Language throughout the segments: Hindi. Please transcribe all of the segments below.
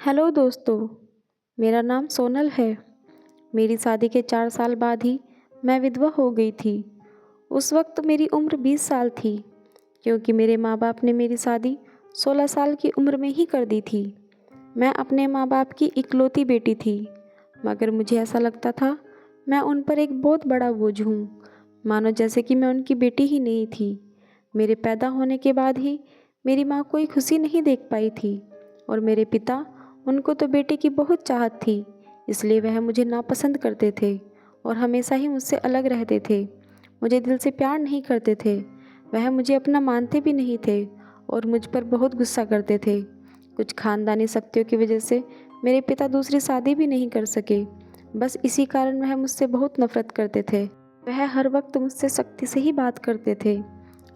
हेलो दोस्तों, मेरा नाम सोनल है। मेरी शादी के 4 साल बाद ही मैं विधवा हो गई थी। उस वक्त मेरी उम्र 20 साल थी, क्योंकि मेरे माँ बाप ने मेरी शादी 16 साल की उम्र में ही कर दी थी। मैं अपने माँ बाप की इकलौती बेटी थी, मगर मुझे ऐसा लगता था मैं उन पर एक बहुत बड़ा बोझ हूँ, मानो जैसे कि मैं उनकी बेटी ही नहीं थी। मेरे पैदा होने के बाद ही मेरी माँ कोई खुशी नहीं देख पाई थी, और मेरे पिता, उनको तो बेटे की बहुत चाहत थी, इसलिए वह मुझे नापसंद करते थे और हमेशा ही मुझसे अलग रहते थे। मुझे दिल से प्यार नहीं करते थे। वह मुझे अपना मानते भी नहीं थे और मुझ पर बहुत गुस्सा करते थे। कुछ खानदानी शक्तियों की वजह से मेरे पिता दूसरी शादी भी नहीं कर सके। बस इसी कारण वह मुझसे बहुत नफरत करते थे। वह हर वक्त मुझसे सख्ती से ही बात करते थे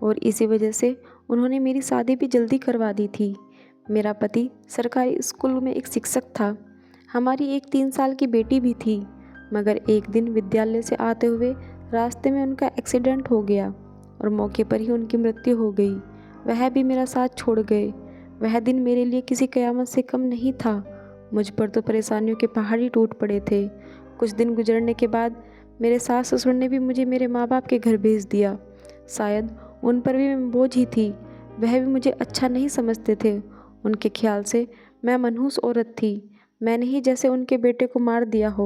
और इसी वजह से उन्होंने मेरी शादी भी जल्दी करवा दी थी। मेरा पति सरकारी स्कूल में एक शिक्षक था। हमारी एक 3 साल की बेटी भी थी, मगर एक दिन विद्यालय से आते हुए रास्ते में उनका एक्सीडेंट हो गया और मौके पर ही उनकी मृत्यु हो गई। वह भी मेरा साथ छोड़ गए। वह दिन मेरे लिए किसी कयामत से कम नहीं था। मुझ पर तो परेशानियों के पहाड़ ही टूट पड़े थे। कुछ दिन गुजरने के बाद मेरे सास ससुर ने भी मुझे मेरे माँ बाप के घर भेज दिया। शायद उन पर भी मैं बोझ ही थी। वह भी मुझे अच्छा नहीं समझते थे। उनके ख्याल से मैं मनहूस औरत थी। मैंने ही जैसे उनके बेटे को मार दिया हो।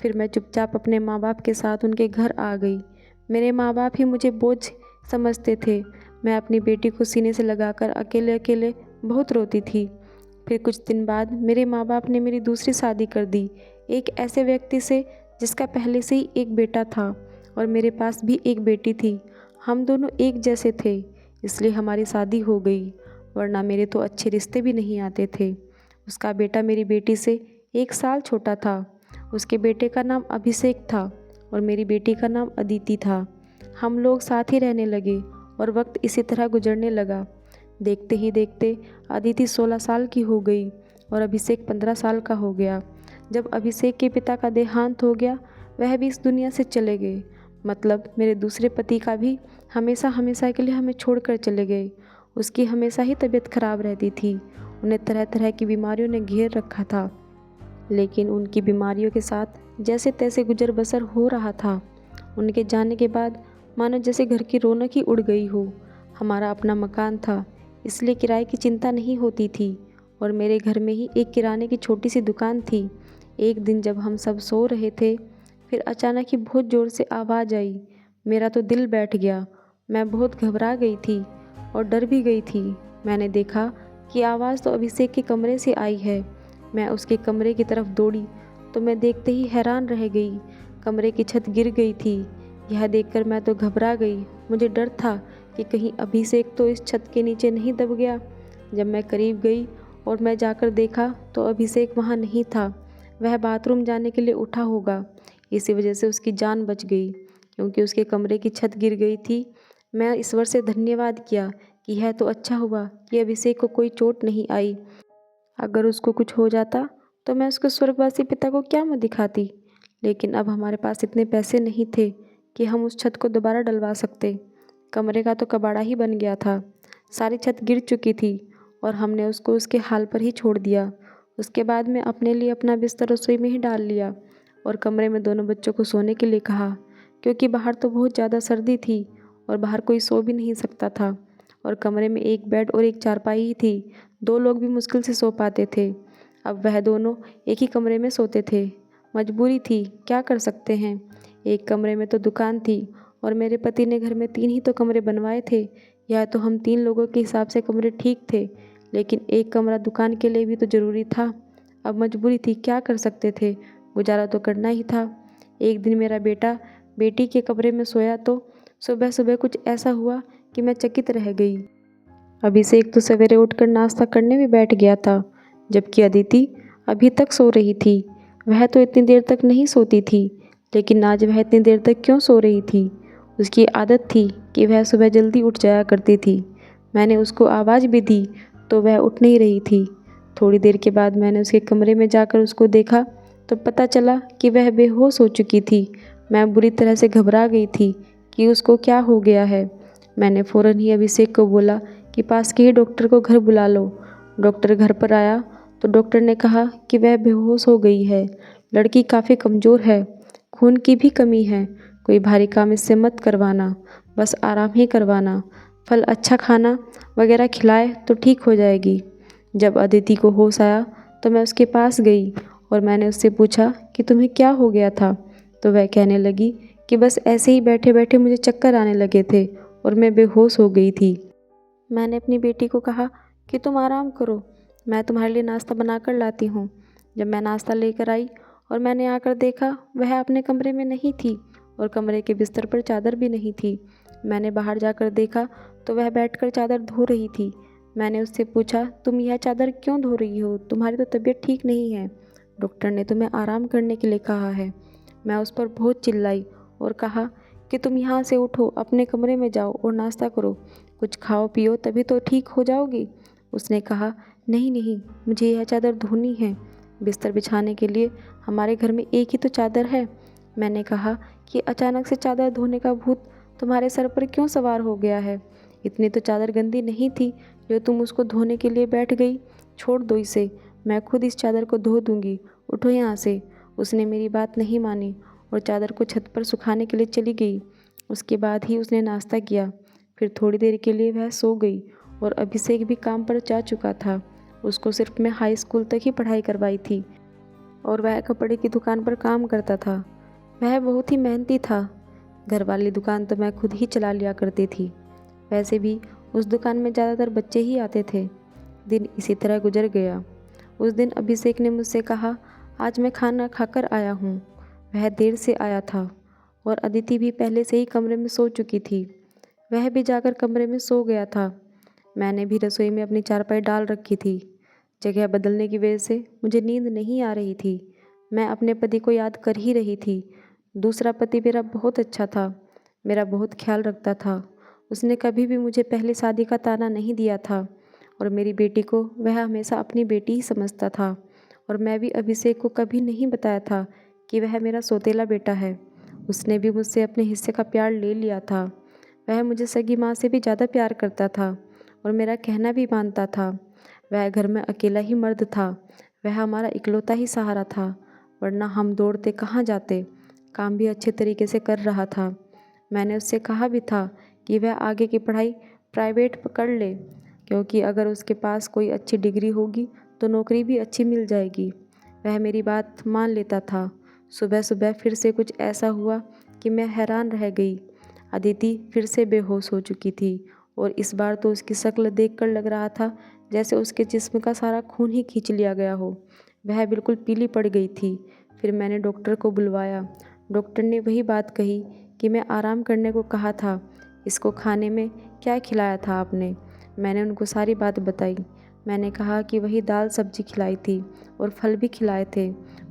फिर मैं चुपचाप अपने माँ बाप के साथ उनके घर आ गई। मेरे माँ बाप ही मुझे बोझ समझते थे। मैं अपनी बेटी को सीने से लगाकर अकेले अकेले बहुत रोती थी। फिर कुछ दिन बाद मेरे माँ बाप ने मेरी दूसरी शादी कर दी, एक ऐसे व्यक्ति से जिसका पहले से ही एक बेटा था और मेरे पास भी एक बेटी थी। हम दोनों एक जैसे थे, इसलिए हमारी शादी हो गई, वरना मेरे तो अच्छे रिश्ते भी नहीं आते थे। उसका बेटा मेरी बेटी से 1 साल छोटा था। उसके बेटे का नाम अभिषेक था और मेरी बेटी का नाम अदिति था। हम लोग साथ ही रहने लगे और वक्त इसी तरह गुजरने लगा। देखते ही देखते अदिति 16 साल की हो गई और अभिषेक 15 साल का हो गया। जब अभिषेक के पिता का देहांत हो गया, वह भी इस दुनिया से चले गए। मतलब मेरे दूसरे पति का भी हमेशा हमेशा के लिए हमें छोड़कर चले गए। उसकी हमेशा ही तबीयत खराब रहती थी। उन्हें तरह तरह की बीमारियों ने घेर रखा था, लेकिन उनकी बीमारियों के साथ जैसे तैसे गुजर बसर हो रहा था। उनके जाने के बाद मानो जैसे घर की रौनक ही उड़ गई हो। हमारा अपना मकान था, इसलिए किराए की चिंता नहीं होती थी और मेरे घर में ही एक किराने की छोटी सी दुकान थी। एक दिन जब हम सब सो रहे थे, फिर अचानक ही बहुत ज़ोर से आवाज़ आई। मेरा तो दिल बैठ गया। मैं बहुत घबरा गई थी और डर भी गई थी। मैंने देखा कि आवाज़ तो अभिषेक के कमरे से आई है। मैं उसके कमरे की तरफ दौड़ी तो मैं देखते ही हैरान रह गई। कमरे की छत गिर गई थी। यह देखकर मैं तो घबरा गई। मुझे डर था कि कहीं अभिषेक तो इस छत के नीचे नहीं दब गया। जब मैं करीब गई और मैं जाकर देखा तो अभिषेक वहाँ नहीं था। वह बाथरूम जाने के लिए उठा होगा। इसी वजह से उसकी जान बच गई, क्योंकि उसके कमरे की छत गिर गई थी। मैं ईश्वर से धन्यवाद किया कि यह तो अच्छा हुआ कि अभिषेक को कोई चोट नहीं आई। अगर उसको कुछ हो जाता तो मैं उसके स्वर्गवासी पिता को क्या मुँह दिखाती। लेकिन अब हमारे पास इतने पैसे नहीं थे कि हम उस छत को दोबारा डलवा सकते। कमरे का तो कबाड़ा ही बन गया था। सारी छत गिर चुकी थी और हमने उसको उसके हाल पर ही छोड़ दिया। उसके बाद मैं अपने लिए अपना बिस्तर रसोई में ही डाल लिया और कमरे में दोनों बच्चों को सोने के लिए कहा, क्योंकि बाहर तो बहुत ज़्यादा सर्दी थी और बाहर कोई सो भी नहीं सकता था। और कमरे में एक बेड और एक चारपाई ही थी। 2 लोग भी मुश्किल से सो पाते थे। अब वह दोनों एक ही कमरे में सोते थे। मजबूरी थी, क्या कर सकते हैं। एक कमरे में तो दुकान थी और मेरे पति ने घर में 3 ही तो कमरे बनवाए थे। या तो हम 3 लोगों के हिसाब से कमरे ठीक थे, लेकिन एक कमरा दुकान के लिए भी तो ज़रूरी था। अब मजबूरी थी, क्या कर सकते थे, गुजारा तो करना ही था। एक दिन मेरा बेटा बेटी के कमरे में सोया तो सुबह सुबह कुछ ऐसा हुआ कि मैं चकित रह गई। अभिषेक तो सवेरे उठकर नाश्ता करने भी बैठ गया था, जबकि अदिति अभी तक सो रही थी। वह तो इतनी देर तक नहीं सोती थी, लेकिन आज वह इतनी देर तक क्यों सो रही थी। उसकी आदत थी कि वह सुबह जल्दी उठ जाया करती थी। मैंने उसको आवाज़ भी दी तो वह उठ नहीं रही थी। थोड़ी देर के बाद मैंने उसके कमरे में जाकर उसको देखा तो पता चला कि वह बेहोश हो चुकी थी। मैं बुरी तरह से घबरा गई थी कि उसको क्या हो गया है। मैंने फ़ौरन ही अभिषेक को बोला कि पास के ही डॉक्टर को घर बुला लो। डॉक्टर घर पर आया तो डॉक्टर ने कहा कि वह बेहोश हो गई है। लड़की काफ़ी कमज़ोर है, खून की भी कमी है। कोई भारी काम इससे मत करवाना, बस आराम ही करवाना। फल अच्छा खाना वगैरह खिलाए तो ठीक हो जाएगी। जब अदिति को होश आया तो मैं उसके पास गई और मैंने उससे पूछा कि तुम्हें क्या हो गया था। तो वह कहने लगी कि बस ऐसे ही बैठे बैठे मुझे चक्कर आने लगे थे और मैं बेहोश हो गई थी। मैंने अपनी बेटी को कहा कि तुम आराम करो, मैं तुम्हारे लिए नाश्ता बना कर लाती हूँ। जब मैं नाश्ता लेकर आई और मैंने आकर देखा वह अपने कमरे में नहीं थी और कमरे के बिस्तर पर चादर भी नहीं थी। मैंने बाहर जाकर देखा तो वह बैठकर चादर धो रही थी। मैंने उससे पूछा, तुम यह चादर क्यों धो रही हो? तुम्हारी तो तबीयत ठीक नहीं है। डॉक्टर ने तुम्हें आराम करने के लिए कहा है। मैं उस पर बहुत चिल्लाई और कहा कि तुम यहाँ से उठो, अपने कमरे में जाओ और नाश्ता करो, कुछ खाओ पियो तभी तो ठीक हो जाओगी। उसने कहा, नहीं नहीं, मुझे यह चादर धोनी है। बिस्तर बिछाने के लिए हमारे घर में एक ही तो चादर है। मैंने कहा कि अचानक से चादर धोने का भूत तुम्हारे सर पर क्यों सवार हो गया है? इतनी तो चादर गंदी नहीं थी जो तुम उसको धोने के लिए बैठ गई। छोड़ दो इसे, मैं खुद इस चादर को धो दूंगी, उठो यहाँ से। उसने मेरी बात नहीं मानी और चादर को छत पर सुखाने के लिए चली गई। उसके बाद ही उसने नाश्ता किया। फिर थोड़ी देर के लिए वह सो गई और अभिषेक भी काम पर जा चुका था। उसको सिर्फ मैं हाई स्कूल तक ही पढ़ाई करवाई थी और वह कपड़े की दुकान पर काम करता था। वह बहुत ही मेहनती था। घर वाली दुकान तो मैं खुद ही चला लिया करती थी। वैसे भी उस दुकान में ज़्यादातर बच्चे ही आते थे। दिन इसी तरह गुजर गया। उस दिन अभिषेक ने मुझसे कहा, आज मैं खाना खाकर आया हूँ। वह देर से आया था और अदिति भी पहले से ही कमरे में सो चुकी थी। वह भी जाकर कमरे में सो गया था। मैंने भी रसोई में अपनी चारपाई डाल रखी थी। जगह बदलने की वजह से मुझे नींद नहीं आ रही थी। मैं अपने पति को याद कर ही रही थी। दूसरा पति मेरा बहुत अच्छा था, मेरा बहुत ख्याल रखता था। उसने कभी भी मुझे पहले शादी का ताना नहीं दिया था और मेरी बेटी को वह हमेशा अपनी बेटी ही समझता था। और मैं भी अभिषेक को कभी नहीं बताया था कि वह मेरा सौतेला बेटा है। उसने भी मुझसे अपने हिस्से का प्यार ले लिया था। वह मुझे सगी माँ से भी ज़्यादा प्यार करता था और मेरा कहना भी मानता था। वह घर में अकेला ही मर्द था। वह हमारा इकलौता ही सहारा था, वरना हम दौड़ते कहाँ जाते। काम भी अच्छे तरीके से कर रहा था। मैंने उससे कहा भी था कि वह आगे की पढ़ाई प्राइवेट पकड़ ले, क्योंकि अगर उसके पास कोई अच्छी डिग्री होगी तो नौकरी भी अच्छी मिल जाएगी। वह मेरी बात मान लेता था। सुबह सुबह फिर से कुछ ऐसा हुआ कि मैं हैरान रह गई। अदिति फिर से बेहोश हो चुकी थी और इस बार तो उसकी शक्ल देखकर लग रहा था जैसे उसके जिस्म का सारा खून ही खींच लिया गया हो। वह बिल्कुल पीली पड़ गई थी। फिर मैंने डॉक्टर को बुलवाया। डॉक्टर ने वही बात कही कि मैं आराम करने को कहा था। इसको खाने में क्या खिलाया था आपने? मैंने उनको सारी बात बताई। मैंने कहा कि वही दाल सब्जी खिलाई थी और फल भी खिलाए थे।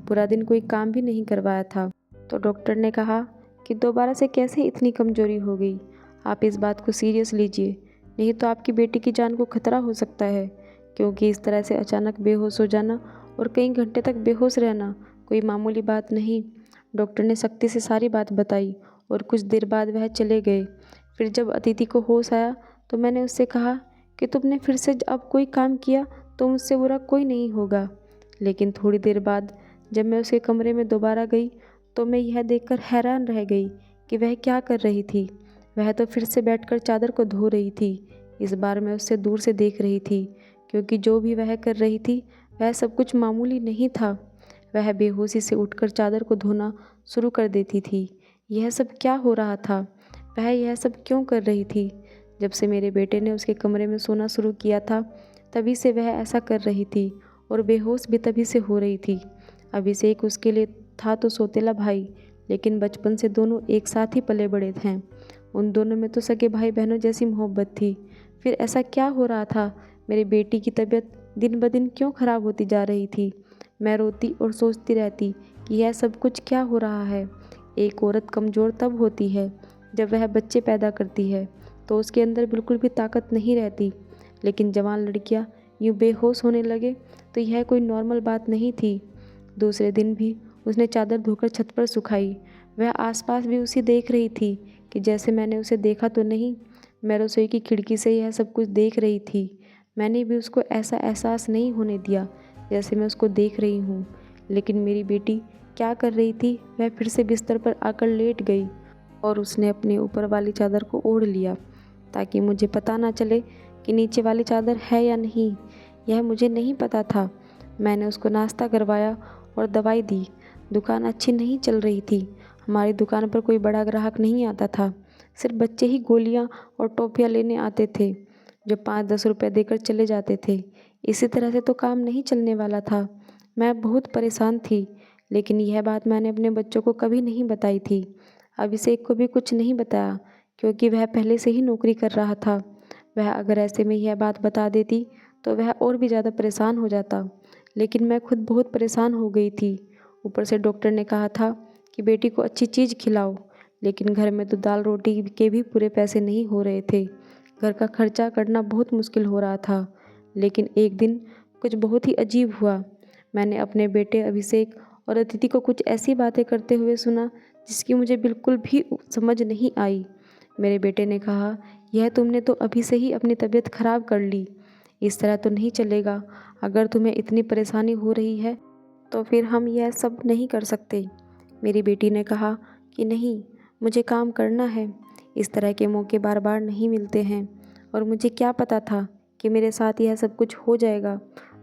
पूरा दिन कोई काम भी नहीं करवाया था। तो डॉक्टर ने कहा कि दोबारा से कैसे इतनी कमजोरी हो गई? आप इस बात को सीरियस लीजिए, नहीं तो आपकी बेटी की जान को खतरा हो सकता है, क्योंकि इस तरह से अचानक बेहोश हो जाना और कई घंटे तक बेहोश रहना कोई मामूली बात नहीं। डॉक्टर ने सख्ती से सारी बात बताई और कुछ देर बाद वह चले गए। फिर जब अदिति को होश आया तो मैंने उससे कहा कि तुमने फिर से अब कोई काम किया तो मुझसे बुरा कोई नहीं होगा। लेकिन थोड़ी देर बाद जब मैं उसके कमरे में दोबारा गई तो मैं यह देखकर हैरान रह गई कि वह क्या कर रही थी। वह तो फिर से बैठकर चादर को धो रही थी। इस बार मैं उससे दूर से देख रही थी, क्योंकि जो भी वह कर रही थी वह सब कुछ मामूली नहीं था। वह बेहोशी से उठकर चादर को धोना शुरू कर देती थी। यह सब क्या हो रहा था? वह यह सब क्यों कर रही थी? जब से मेरे बेटे ने उसके कमरे में सोना शुरू किया था तभी से वह ऐसा कर रही थी और बेहोश भी तभी से हो रही थी। अभिषेक उसके लिए था तो सौतेला भाई, लेकिन बचपन से दोनों एक साथ ही पले बड़े थे। उन दोनों में तो सगे भाई बहनों जैसी मोहब्बत थी। फिर ऐसा क्या हो रहा था? मेरी बेटी की तबीयत दिन ब दिन क्यों ख़राब होती जा रही थी? मैं रोती और सोचती रहती कि यह सब कुछ क्या हो रहा है। एक औरत कमज़ोर तब होती है जब वह बच्चे पैदा करती है, तो उसके अंदर बिल्कुल भी ताकत नहीं रहती। लेकिन जवान लड़कियां यूँ बेहोश होने लगे तो यह कोई नॉर्मल बात नहीं थी। दूसरे दिन भी उसने चादर धोकर छत पर सुखाई। वह आसपास भी उसे देख रही थी कि जैसे मैंने उसे देखा तो नहीं। मैं रसोई की खिड़की से यह सब कुछ देख रही थी। मैंने भी उसको ऐसा एहसास नहीं होने दिया जैसे मैं उसको देख रही हूँ। लेकिन मेरी बेटी क्या कर रही थी, वह फिर से बिस्तर पर आकर लेट गई और उसने अपने ऊपर वाली चादर को ओढ़ लिया ताकि मुझे पता ना चले कि नीचे वाली चादर है या नहीं। यह मुझे नहीं पता था। मैंने उसको नाश्ता करवाया और दवाई दी। दुकान अच्छी नहीं चल रही थी। हमारी दुकान पर कोई बड़ा ग्राहक नहीं आता था। सिर्फ बच्चे ही गोलियां और टॉफ़ियाँ लेने आते थे, जो 5-10 रुपये देकर चले जाते थे। इसी तरह से तो काम नहीं चलने वाला था। मैं बहुत परेशान थी, लेकिन यह बात मैंने अपने बच्चों को कभी नहीं बताई थी। अभिषेक को भी कुछ नहीं बताया, क्योंकि वह पहले से ही नौकरी कर रहा था। वह अगर ऐसे में यह बात बता देती तो वह और भी ज़्यादा परेशान हो जाता। लेकिन मैं खुद बहुत परेशान हो गई थी। ऊपर से डॉक्टर ने कहा था कि बेटी को अच्छी चीज़ खिलाओ, लेकिन घर में तो दाल रोटी के भी पूरे पैसे नहीं हो रहे थे। घर का खर्चा करना बहुत मुश्किल हो रहा था। लेकिन एक दिन कुछ बहुत ही अजीब हुआ। मैंने अपने बेटे अभिषेक और अदिति को कुछ ऐसी बातें करते हुए सुना जिसकी मुझे बिल्कुल भी समझ नहीं आई। मेरे बेटे ने कहा, यह तुमने तो अभी से ही अपनी तबीयत खराब कर ली। इस तरह तो नहीं चलेगा। अगर तुम्हें इतनी परेशानी हो रही है तो फिर हम यह सब नहीं कर सकते। मेरी बेटी ने कहा कि नहीं, मुझे काम करना है। इस तरह के मौके बार बार नहीं मिलते हैं और मुझे क्या पता था कि मेरे साथ यह सब कुछ हो जाएगा।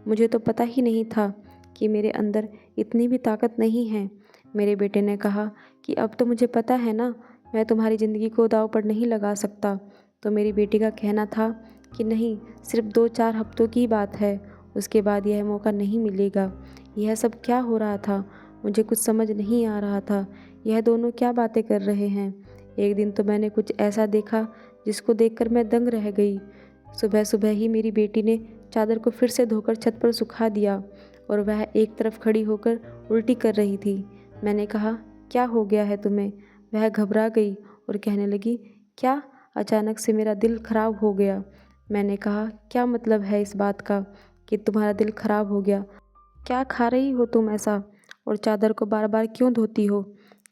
मुझे तो पता ही नहीं था कि मेरे अंदर इतनी भी ताकत नहीं है। मेरे बेटे ने कहा कि अब तो मुझे पता है ना, मैं तुम्हारी ज़िंदगी को दांव पर नहीं लगा सकता। तो मेरी बेटी का कहना था कि नहीं, सिर्फ 2-4 हफ्तों की बात है, उसके बाद यह मौका नहीं मिलेगा। यह सब क्या हो रहा था, मुझे कुछ समझ नहीं आ रहा था। यह दोनों क्या बातें कर रहे हैं। एक दिन तो मैंने कुछ ऐसा देखा जिसको देखकर मैं दंग रह गई। सुबह सुबह ही मेरी बेटी ने चादर को फिर से धोकर छत पर सुखा दिया और वह एक तरफ खड़ी होकर उल्टी कर रही थी। मैंने कहा, क्या हो गया है तुम्हें? वह घबरा गई और कहने लगी, क्या? अचानक से मेरा दिल खराब हो गया। मैंने कहा, क्या मतलब है इस बात का कि तुम्हारा दिल खराब हो गया? क्या खा रही हो तुम ऐसा, और चादर को बार बार क्यों धोती हो?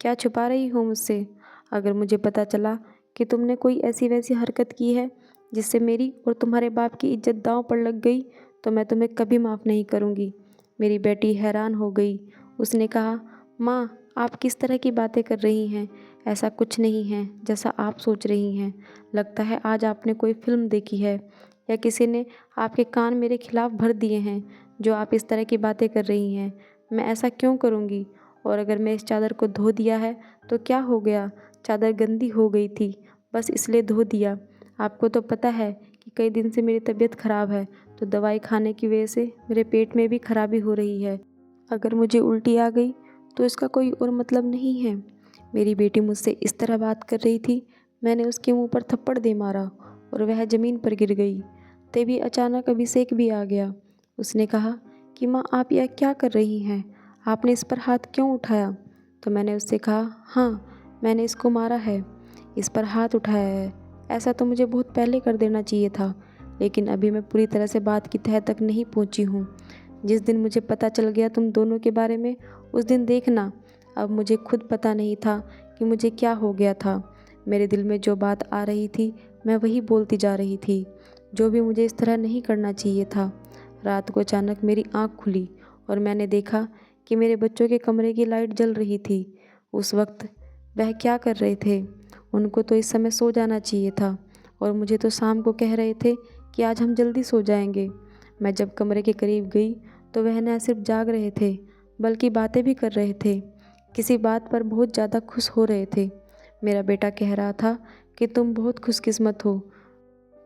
क्या छुपा रही हो मुझसे? अगर मुझे पता चला कि तुमने कोई ऐसी वैसी हरकत की है जिससे मेरी और तुम्हारे बाप की इज्जत दांव पर लग गई, तो मैं तुम्हें कभी माफ़ नहीं करूँगी। मेरी बेटी हैरान हो गई। उसने कहा, माँ, आप किस तरह की बातें कर रही हैं? ऐसा कुछ नहीं है जैसा आप सोच रही हैं। लगता है आज आपने कोई फिल्म देखी है या किसी ने आपके कान मेरे खिलाफ भर दिए हैं, जो आप इस तरह की बातें कर रही हैं। मैं ऐसा क्यों करूँगी? और अगर मैं इस चादर को धो दिया है तो क्या हो गया? चादर गंदी हो गई थी, बस इसलिए धो दिया। आपको तो पता है कि कई दिन से मेरी तबीयत ख़राब है, तो दवाई खाने की वजह से मेरे पेट में भी खराबी हो रही है। अगर मुझे उल्टी आ गई तो इसका कोई और मतलब नहीं है। मेरी बेटी मुझसे इस तरह बात कर रही थी। मैंने उसके मुंह पर थप्पड़ दे मारा और वह ज़मीन पर गिर गई। तभी अचानक अभिषेक भी आ गया। उसने कहा कि माँ, आप यह क्या कर रही हैं? आपने इस पर हाथ क्यों उठाया? तो मैंने उससे कहा, हाँ, मैंने इसको मारा है, इस पर हाथ उठाया है। ऐसा तो मुझे बहुत पहले कर देना चाहिए था, लेकिन अभी मैं पूरी तरह से बात की तह तक नहीं पहुंची हूँ। जिस दिन मुझे पता चल गया तुम दोनों के बारे में, उस दिन देखना। अब मुझे खुद पता नहीं था कि मुझे क्या हो गया था। मेरे दिल में जो बात आ रही थी मैं वही बोलती जा रही थी, जो भी मुझे इस तरह नहीं करना चाहिए था। रात को अचानक मेरी आँख खुली और मैंने देखा कि मेरे बच्चों के कमरे की लाइट जल रही थी। उस वक्त वह क्या कर रहे थे? उनको तो इस समय सो जाना चाहिए था और मुझे तो शाम को कह रहे थे कि आज हम जल्दी सो जाएंगे। मैं जब कमरे के करीब गई तो वह न सिर्फ जाग रहे थे, बल्कि बातें भी कर रहे थे। किसी बात पर बहुत ज़्यादा खुश हो रहे थे। मेरा बेटा कह रहा था कि तुम बहुत खुशकिस्मत हो।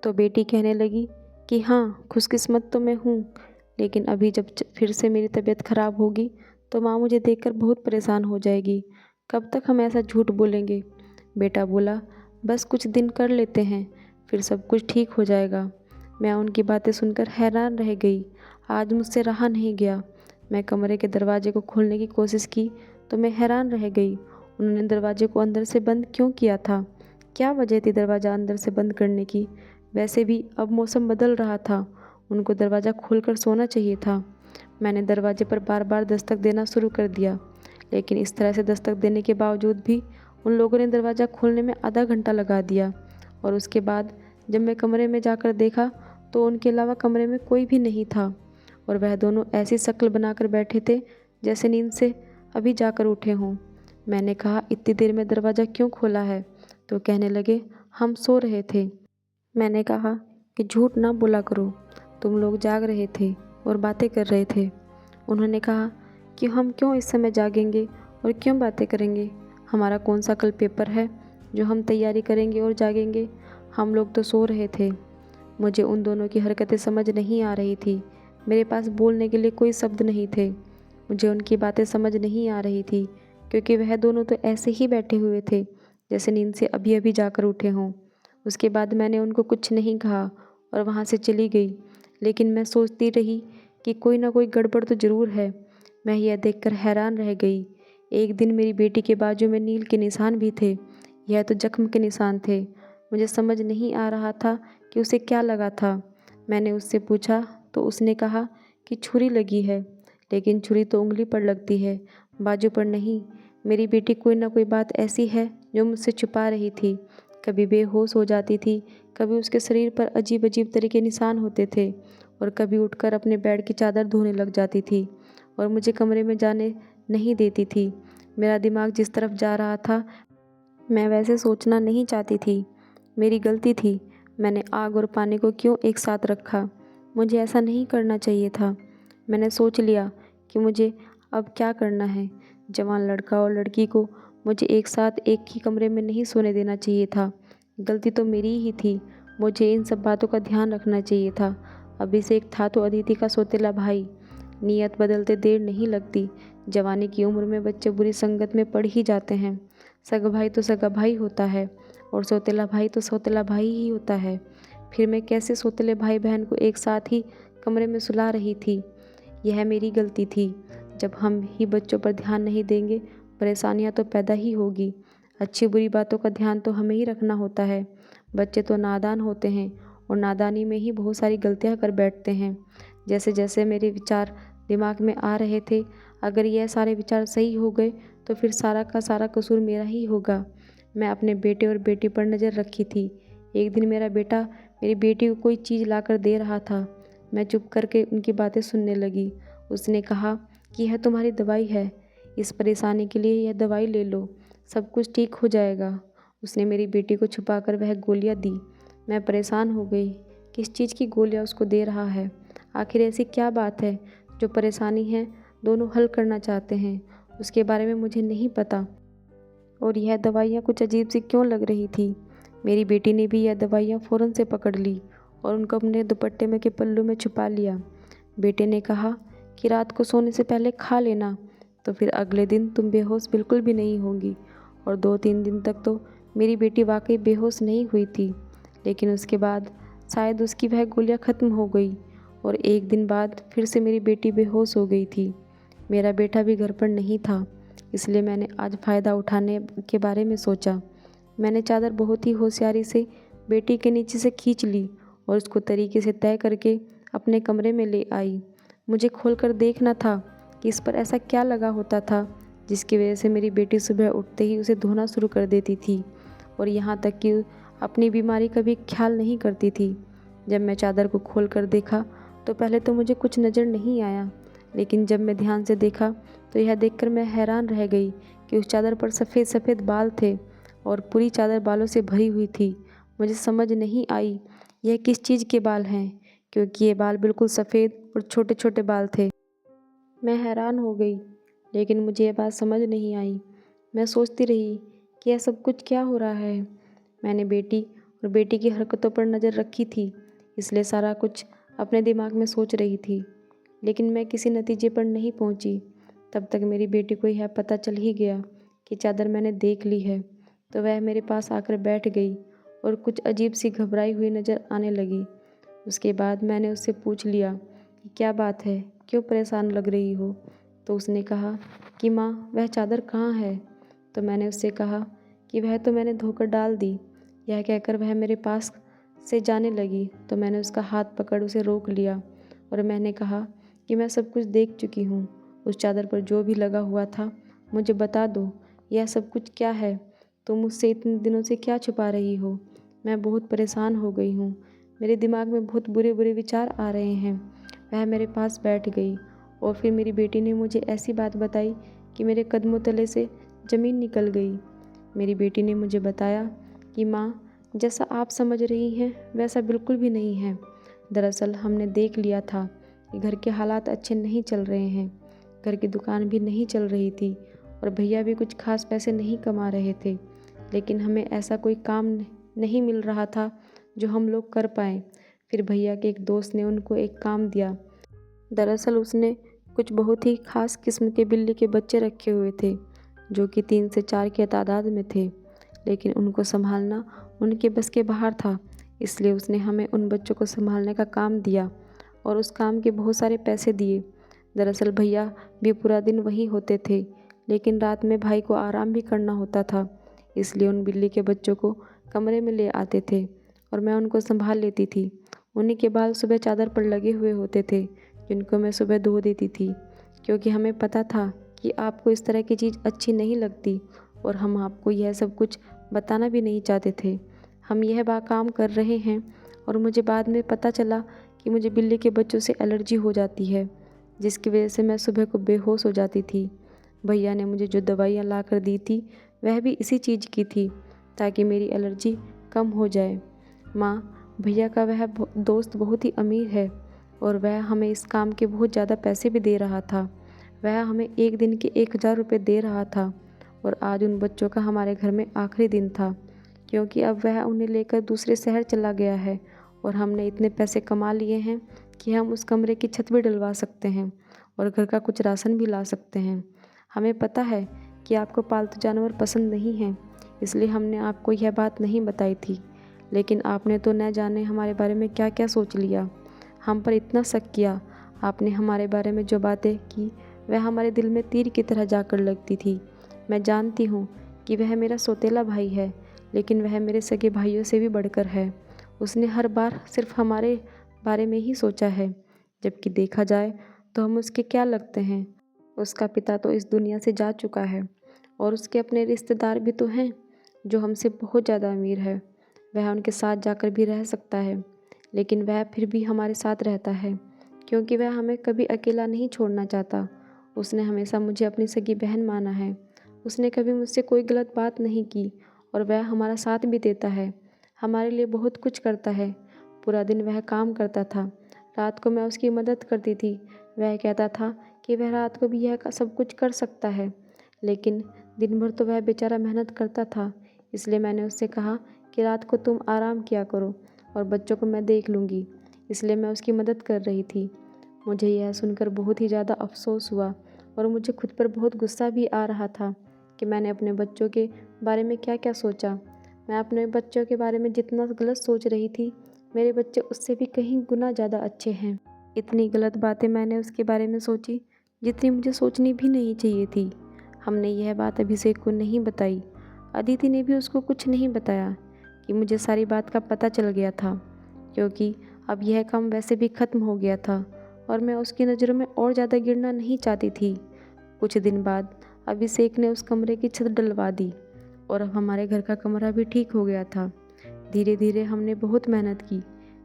तो बेटी कहने लगी कि हाँ, खुशकिस्मत तो मैं हूँ, लेकिन अभी जब फिर से मेरी तबीयत ख़राब होगी तो माँ मुझे देखकर बहुत परेशान हो जाएगी। कब तक हम ऐसा झूठ बोलेंगे? बेटा बोला, बस कुछ दिन कर लेते हैं, फिर सब कुछ ठीक हो जाएगा। मैं उनकी बातें सुनकर हैरान रह गई। आज मुझसे रहा नहीं गया। मैं कमरे के दरवाजे को खोलने की कोशिश की तो मैं हैरान रह गई। उन्होंने दरवाजे को अंदर से बंद क्यों किया था? क्या वजह थी दरवाज़ा अंदर से बंद करने की? वैसे भी अब मौसम बदल रहा था, उनको दरवाज़ा खोलकर सोना चाहिए था। मैंने दरवाजे पर बार बार दस्तक देना शुरू कर दिया, लेकिन इस तरह से दस्तक देने के बावजूद भी उन लोगों ने दरवाज़ा खोलने में आधा घंटा लगा दिया। और उसके बाद जब मैं कमरे में जाकर देखा तो उनके अलावा कमरे में कोई भी नहीं था। और वह दोनों ऐसी शक्ल बनाकर बैठे थे जैसे नींद से अभी जाकर उठे हों। मैंने कहा, इतनी देर में दरवाज़ा क्यों खोला है? तो कहने लगे, हम सो रहे थे। मैंने कहा कि झूठ ना बोला करो, तुम लोग जाग रहे थे और बातें कर रहे थे। उन्होंने कहा कि हम क्यों इस समय जागेंगे और क्यों बातें करेंगे? हमारा कौन सा कल पेपर है जो हम तैयारी करेंगे और जागेंगे? हम लोग तो सो रहे थे। मुझे उन दोनों की हरकतें समझ नहीं आ रही थी। मेरे पास बोलने के लिए कोई शब्द नहीं थे। मुझे उनकी बातें समझ नहीं आ रही थी क्योंकि वह दोनों तो ऐसे ही बैठे हुए थे जैसे नींद से अभी अभी जाकर उठे हों। उसके बाद मैंने उनको कुछ नहीं कहा और वहाँ से चली गई। लेकिन मैं सोचती रही कि कोई ना कोई गड़बड़ तो ज़रूर है। मैं यह देखकर हैरान रह गई। एक दिन मेरी बेटी के बाजू में नील के निशान भी थे। यह तो जख्म के निशान थे। मुझे समझ नहीं आ रहा था कि उसे क्या लगा था। मैंने उससे पूछा तो उसने कहा कि छुरी लगी है, लेकिन छुरी तो उंगली पर लगती है, बाजू पर नहीं। मेरी बेटी कोई ना कोई बात ऐसी है जो मुझसे छुपा रही थी। कभी बेहोश हो जाती थी, कभी उसके शरीर पर अजीब अजीब तरह के निशान होते थे और कभी उठकर अपने बेड की चादर धोने लग जाती थी और मुझे कमरे में जाने नहीं देती थी। मेरा दिमाग जिस तरफ जा रहा था, मैं वैसे सोचना नहीं चाहती थी। मेरी गलती थी। मैंने आग और पानी को क्यों एक साथ रखा? मुझे ऐसा नहीं करना चाहिए था। मैंने सोच लिया कि मुझे अब क्या करना है। जवान लड़का और लड़की को मुझे एक साथ एक ही कमरे में नहीं सोने देना चाहिए था। गलती तो मेरी ही थी। मुझे इन सब बातों का ध्यान रखना चाहिए था। अभिषेक था तो अदिति का सौतेला भाई। नीयत बदलते देर नहीं लगती। जवानी की उम्र में बच्चे बुरी संगत में पड़ ही जाते हैं। सगा भाई तो सगा भाई होता है और सौतेला भाई तो सौतेला भाई ही होता है। फिर मैं कैसे सौतेले भाई बहन को एक साथ ही कमरे में सुला रही थी? यह मेरी गलती थी। जब हम ही बच्चों पर ध्यान नहीं देंगे, परेशानियां तो पैदा ही होगी। अच्छी बुरी बातों का ध्यान तो हमें ही रखना होता है। बच्चे तो नादान होते हैं और नादानी में ही बहुत सारी गलतियां कर बैठते हैं। जैसे जैसे मेरे विचार दिमाग में आ रहे थे, अगर यह सारे विचार सही हो गए तो फिर सारा का सारा कसूर मेरा ही होगा। मैं अपने बेटे और बेटी पर नज़र रखी थी। एक दिन मेरा बेटा मेरी बेटी को कोई चीज़ लाकर दे रहा था। मैं चुप करके उनकी बातें सुनने लगी। उसने कहा कि यह तुम्हारी दवाई है, इस परेशानी के लिए यह दवाई ले लो, सब कुछ ठीक हो जाएगा। उसने मेरी बेटी को छुपाकर वह गोलियां दी। मैं परेशान हो गई। किस चीज़ की गोलियां उसको दे रहा है? आखिर ऐसी क्या बात है जो परेशानी है दोनों हल करना चाहते हैं? उसके बारे में मुझे नहीं पता। और यह दवाइयाँ कुछ अजीब सी क्यों लग रही थी? मेरी बेटी ने भी यह दवाइयाँ फ़ौरन से पकड़ ली और उनको अपने दुपट्टे में के पल्लू में छुपा लिया। बेटे ने कहा कि रात को सोने से पहले खा लेना, तो फिर अगले दिन तुम बेहोश बिल्कुल भी नहीं होगी। और 2-3 दिन तक तो मेरी बेटी वाकई बेहोश नहीं हुई थी। लेकिन उसके बाद शायद उसकी वह गोलियाँ ख़त्म हो गई और एक दिन बाद फिर से मेरी बेटी बेहोश हो गई थी। मेरा बेटा भी घर पर नहीं था, इसलिए मैंने आज फ़ायदा उठाने के बारे में सोचा। मैंने चादर बहुत ही होशियारी से बेटी के नीचे से खींच ली और उसको तरीके से तय करके अपने कमरे में ले आई। मुझे खोलकर देखना था कि इस पर ऐसा क्या लगा होता था जिसकी वजह से मेरी बेटी सुबह उठते ही उसे धोना शुरू कर देती थी और यहाँ तक कि अपनी बीमारी का भी ख्याल नहीं करती थी। जब मैं चादर को खोल कर देखा तो पहले तो मुझे कुछ नज़र नहीं आया, लेकिन जब मैं ध्यान से देखा तो यह देखकर मैं हैरान रह गई कि उस चादर पर सफ़ेद सफ़ेद बाल थे और पूरी चादर बालों से भरी हुई थी। मुझे समझ नहीं आई यह किस चीज़ के बाल हैं, क्योंकि ये बाल बिल्कुल सफ़ेद और छोटे छोटे बाल थे। मैं हैरान हो गई, लेकिन मुझे यह बात समझ नहीं आई। मैं सोचती रही कि यह सब कुछ क्या हो रहा है। मैंने बेटी और बेटी की हरकतों पर नज़र रखी थी, इसलिए सारा कुछ अपने दिमाग में सोच रही थी, लेकिन मैं किसी नतीजे पर नहीं पहुंची। तब तक मेरी बेटी को यह पता चल ही गया कि चादर मैंने देख ली है, तो वह मेरे पास आकर बैठ गई और कुछ अजीब सी घबराई हुई नज़र आने लगी। उसके बाद मैंने उससे पूछ लिया कि क्या बात है, क्यों परेशान लग रही हो? तो उसने कहा कि माँ, वह चादर कहाँ है? तो मैंने उससे कहा कि वह तो मैंने धोकर डाल दी। यह कहकर वह मेरे पास से जाने लगी, तो मैंने उसका हाथ पकड़ उसे रोक लिया और मैंने कहा कि मैं सब कुछ देख चुकी हूँ। उस चादर पर जो भी लगा हुआ था मुझे बता दो, यह सब कुछ क्या है? तुम मुझसे इतने दिनों से क्या छुपा रही हो? मैं बहुत परेशान हो गई हूँ। मेरे दिमाग में बहुत बुरे बुरे विचार आ रहे हैं। वह मेरे पास बैठ गई और फिर मेरी बेटी ने मुझे ऐसी बात बताई कि मेरे कदमों तले से ज़मीन निकल गई। मेरी बेटी ने मुझे बताया कि माँ, जैसा आप समझ रही हैं वैसा बिल्कुल भी नहीं है। दरअसल हमने देख लिया था कि घर के हालात अच्छे नहीं चल रहे हैं। घर की दुकान भी नहीं चल रही थी और भैया भी कुछ खास पैसे नहीं कमा रहे थे, लेकिन हमें ऐसा कोई काम नहीं मिल रहा था जो हम लोग कर पाएँ। फिर भैया के एक दोस्त ने उनको एक काम दिया। दरअसल उसने कुछ बहुत ही खास किस्म के बिल्ली के बच्चे रखे हुए थे जो कि 3 से 4 के तादाद में थे, लेकिन उनको संभालना उनके बस के बाहर था। इसलिए उसने हमें उन बच्चों को संभालने का काम दिया और उस काम के बहुत सारे पैसे दिए। दरअसल भैया भी पूरा दिन वहीं होते थे, लेकिन रात में भाई को आराम भी करना होता था, इसलिए उन बिल्ली के बच्चों को कमरे में ले आते थे और मैं उनको संभाल लेती थी। उन्हीं के बाल सुबह चादर पर लगे हुए होते थे जिनको मैं सुबह धो देती थी, क्योंकि हमें पता था कि आपको इस तरह की चीज़ अच्छी नहीं लगती और हम आपको यह सब कुछ बताना भी नहीं चाहते थे। हम यह काम कर रहे हैं और मुझे बाद में पता चला कि मुझे बिल्ली के बच्चों से एलर्जी हो जाती है, जिसकी वजह से मैं सुबह को बेहोश हो जाती थी। भैया ने मुझे जो दवाइयाँ ला कर दी थी वह भी इसी चीज़ की थी, ताकि मेरी एलर्जी कम हो जाए। माँ, भैया का वह दोस्त बहुत ही अमीर है और वह हमें इस काम के बहुत ज़्यादा पैसे भी दे रहा था। वह हमें एक दिन के 1000 रुपये दे रहा था और आज उन बच्चों का हमारे घर में आखिरी दिन था, क्योंकि अब वह उन्हें लेकर दूसरे शहर चला गया है और हमने इतने पैसे कमा लिए हैं कि हम उस कमरे की छत भी डलवा सकते हैं और घर का कुछ राशन भी ला सकते हैं। हमें पता है कि आपको पालतू जानवर पसंद नहीं हैं, इसलिए हमने आपको यह बात नहीं बताई थी, लेकिन आपने तो न जाने हमारे बारे में क्या क्या सोच लिया। हम पर इतना शक किया। आपने हमारे बारे में जो बातें की वह हमारे दिल में तीर की तरह जाकर लगती थी। मैं जानती हूँ कि वह मेरा सौतेला भाई है, लेकिन वह मेरे सगे भाइयों से भी बढ़कर है। उसने हर बार सिर्फ हमारे बारे में ही सोचा है, जबकि देखा जाए तो हम उसके क्या लगते हैं। उसका पिता तो इस दुनिया से जा चुका है और उसके अपने रिश्तेदार भी तो हैं जो हमसे बहुत ज़्यादा अमीर है। वह उनके साथ जाकर भी रह सकता है, लेकिन वह फिर भी हमारे साथ रहता है क्योंकि वह हमें कभी अकेला नहीं छोड़ना चाहता। उसने हमेशा मुझे अपनी सगी बहन माना है। उसने कभी मुझसे कोई गलत बात नहीं की और वह हमारा साथ भी देता है, हमारे लिए बहुत कुछ करता है। पूरा दिन वह काम करता था, रात को मैं उसकी मदद करती थी। वह कहता था कि वह रात को भी यह सब कुछ कर सकता है, लेकिन दिन भर तो वह बेचारा मेहनत करता था। इसलिए मैंने उससे कहा कि रात को तुम आराम किया करो और बच्चों को मैं देख लूँगी, इसलिए मैं उसकी मदद कर रही थी। मुझे यह सुनकर बहुत ही ज़्यादा अफसोस हुआ और मुझे खुद पर बहुत गुस्सा भी आ रहा था कि मैंने अपने बच्चों के बारे में क्या क्या सोचा। मैं अपने बच्चों के बारे में जितना गलत सोच रही थी, मेरे बच्चे उससे भी कहीं गुना ज़्यादा अच्छे हैं। इतनी गलत बातें मैंने उसके बारे में सोची जितनी मुझे सोचनी भी नहीं चाहिए थी। हमने यह बात अभिषेक को नहीं बताई। अदिति ने भी उसको कुछ नहीं बताया कि मुझे सारी बात का पता चल गया था, क्योंकि अब यह काम वैसे भी ख़त्म हो गया था और मैं उसकी नज़रों में और ज़्यादा गिरना नहीं चाहती थी। कुछ दिन बाद अभिषेक ने उस कमरे की छत डलवा दी और अब हमारे घर का कमरा भी ठीक हो गया था। धीरे धीरे हमने बहुत मेहनत की।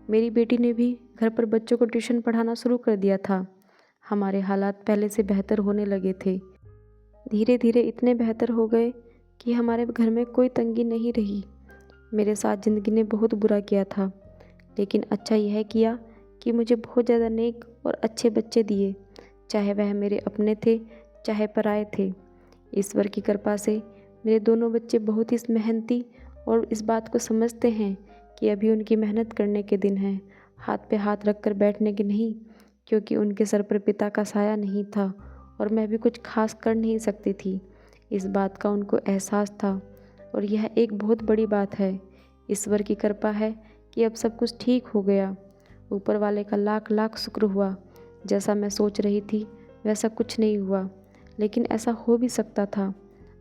मेरी बेटी ने भी घर पर बच्चों को ट्यूशन पढ़ाना शुरू कर दिया था। हमारे हालात पहले से बेहतर होने लगे थे। धीरे धीरे इतने बेहतर हो गए कि हमारे घर में कोई तंगी नहीं रही। मेरे साथ ज़िंदगी ने बहुत बुरा किया था, लेकिन अच्छा यह किया कि मुझे बहुत ज़्यादा नेक और अच्छे बच्चे दिए, चाहे वह मेरे अपने थे चाहे पराए थे। ईश्वर की कृपा से मेरे दोनों बच्चे बहुत ही मेहनती और इस बात को समझते हैं कि अभी उनकी मेहनत करने के दिन हैं, हाथ पे हाथ रख कर बैठने के नहीं, क्योंकि उनके सर पर पिता का साया नहीं था और मैं भी कुछ खास कर नहीं सकती थी। इस बात का उनको एहसास था और यह एक बहुत बड़ी बात है। ईश्वर की कृपा है कि अब सब कुछ ठीक हो गया। ऊपर वाले का लाख लाख शुक्र हुआ। जैसा मैं सोच रही थी वैसा कुछ नहीं हुआ, लेकिन ऐसा हो भी सकता था।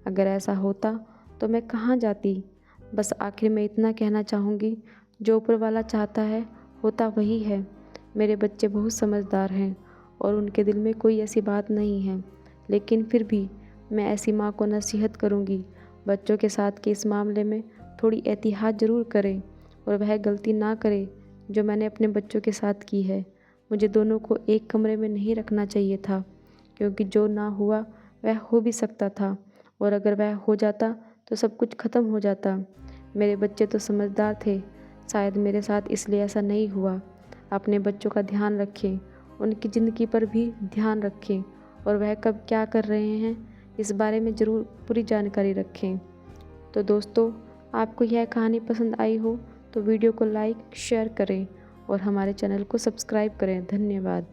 अगर ऐसा होता तो मैं कहाँ जाती। बस आखिर में इतना कहना चाहूँगी, जो ऊपर वाला चाहता है होता वही है। मेरे बच्चे बहुत समझदार हैं और उनके दिल में कोई ऐसी बात नहीं है, लेकिन फिर भी मैं ऐसी माँ को नसीहत करूँगी, बच्चों के साथ के इस मामले में थोड़ी एहतियात ज़रूर करें और वह गलती ना करें जो मैंने अपने बच्चों के साथ की है। मुझे दोनों को एक कमरे में नहीं रखना चाहिए था, क्योंकि जो ना हुआ वह हो भी सकता था, और अगर वह हो जाता तो सब कुछ ख़त्म हो जाता। मेरे बच्चे तो समझदार थे, शायद मेरे साथ इसलिए ऐसा नहीं हुआ। अपने बच्चों का ध्यान रखें, उनकी ज़िंदगी पर भी ध्यान रखें, और वह कब क्या कर रहे हैं इस बारे में ज़रूर पूरी जानकारी रखें। तो दोस्तों, आपको यह कहानी पसंद आई हो तो वीडियो को लाइक शेयर करें और हमारे चैनल को सब्सक्राइब करें। धन्यवाद।